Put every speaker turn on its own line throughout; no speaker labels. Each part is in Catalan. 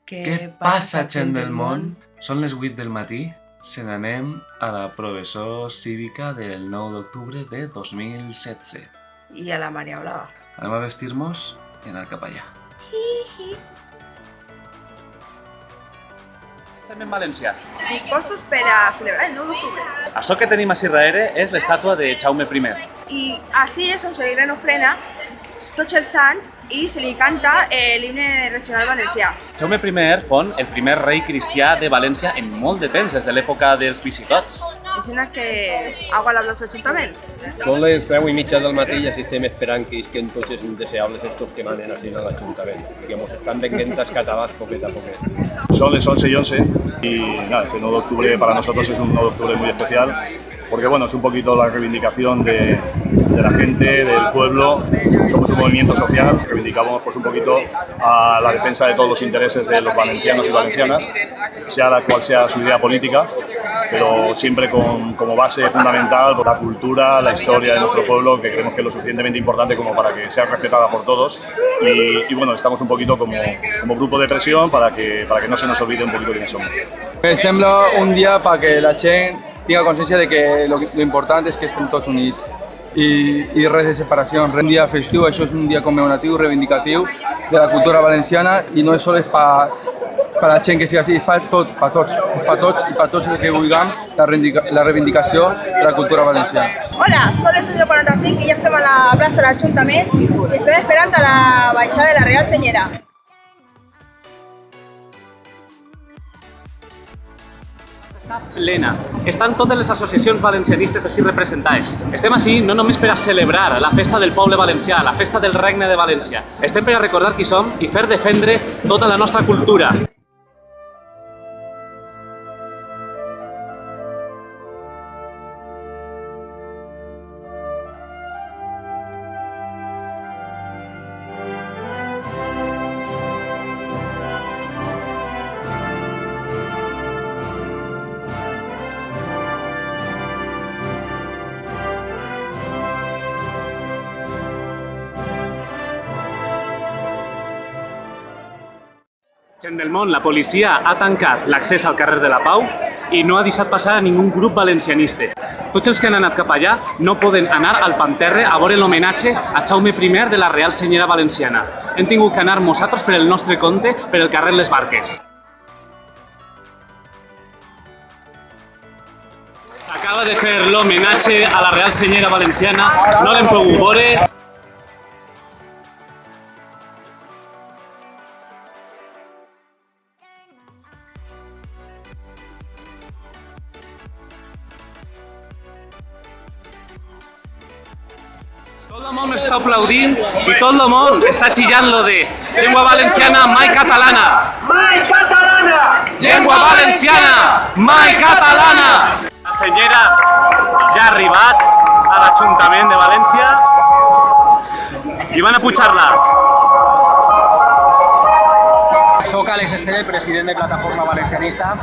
Què passa, gent del món? Són les 8 del matí. Se n'anem a la professó cívica del 9 d'octubre de 2017.
I a la Maria Blava.
Anem a vestir-nos i anar cap allà.
Estem en València.
Dispostos per a celebrar el 9 d'octubre.
Això que tenim a Cirraere és l'estàtua de Jaume I.
I així és on se li renofrena tots els sants i se li canta l'himne regional valencià.
Jaume I fon el primer rei cristià de València en molt de temps, des de l'època dels visigots.
Em sembla que ha guardat l'Ajuntament.
Són les 10:30 del matí i així estem esperant que isquen tots els indeseables estos que manen així a l'Ajuntament, que ens estan venint escatabats poquet a poquet.
Son las 11:11 y nada, este 9 de octubre para nosotros es un 9 de octubre muy especial porque bueno, es un poquito la reivindicación de la gente, del pueblo. Somos un movimiento social, reivindicamos pues un poquito a la defensa de todos los intereses de los valencianos y valencianas, sea la cual sea su idea política, pero siempre como base fundamental la cultura, la historia de nuestro pueblo, que creemos que es lo suficientemente importante como para que sea respetada por todos. Y bueno, estamos un poquito como grupo de presión para que no se nos olvide un poquito quiénes somos.
Me sembla un dia perquè la gent tinga consciència de que lo important és que estem tots units i res de separació. Un dia festiu, això és un dia commemoratiu, reivindicatiu de la cultura valenciana i no és sols per la gent que sigui així, és per tots, i per tots els que vulguem la reivindicació de la cultura valenciana.
Hola, són les 11:45 i ja estem a la plaça de l'Ajuntament i estem esperant a la baixada de la Real Senyera.
Està plena. Estan totes les associacions valencianistes així representades. Estem així no només per a celebrar la festa del poble valencià, la festa del Regne de València. Estem per a recordar qui som i fer defendre tota la nostra cultura. Gent del món, la policia ha tancat l'accés al carrer de la Pau i no ha deixat passar a ningú grup valencianista. Tots els que han anat cap allà no poden anar al Panterre a veure l'homenatge a Jaume I de la Real Senyera Valenciana. Hem tingut que anar nosaltres per el nostre compte per el carrer Les Barques. S'acaba de fer l'homenatge a la Real Senyera Valenciana, no l'hem pogut veure. Tot el món està aplaudint i tot el món està xillant lo de llengua valenciana, mai catalana. Mai catalana! Llengua valenciana, mai catalana! La senyera ja ha arribat a l'Ajuntament de València i van a pujar-la.
Soc Àlex Esteve, president de Plataforma Valencianista,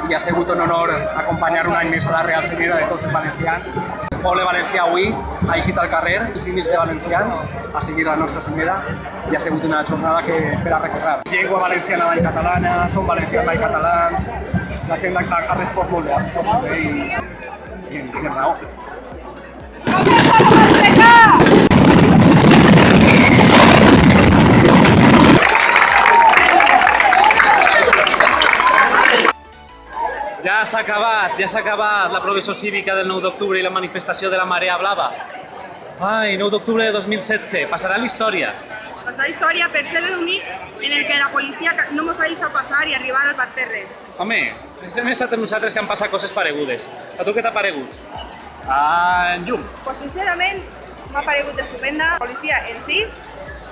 i ha sigut un honor acompanyar un any més a la Real Senyera de tots els valencians. El poble valencià avui ha eixit al carrer, i milers de valencians, a seguir la nostra senyera, i ha sigut una jornada per a recordar. Llengua valenciana mai catalana, som valencians mai catalans, la gent ha respost molt bé i amb raó.
Ja s'ha acabat la professó cívica del 9 d'octubre i la manifestació de la Marea Blava. Ai, 9 d'octubre de 2017, passarà a la història.
Passarà a la història per ser l'únic en el que la policia no ens ha deixat passar i arribar al Panterre.
Home, hem estat nosaltres que han passat coses paregudes. A tu què t'ha paregut? En llum.
Pues sincerament m'ha paregut estupenda. La policia en si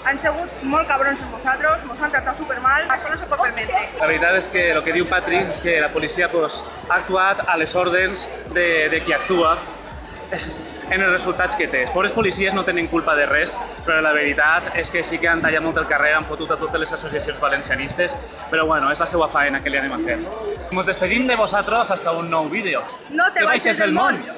han sigut molt cabrons amb nosaltres, ens han tractat supermal, això no se pot permetre.
La veritat és que el que diu Patri és que la policia ha actuat a les ordres de qui actua en els resultats que té. Els pobres policies no tenen culpa de res, però la veritat és que sí que han tallat molt el carrer, han fotut a totes les associacions valencianistes, però bueno, és la seva faena que li anem a fer. Ens despedim de vosaltres hasta un nou vídeo.
No te baixes del món!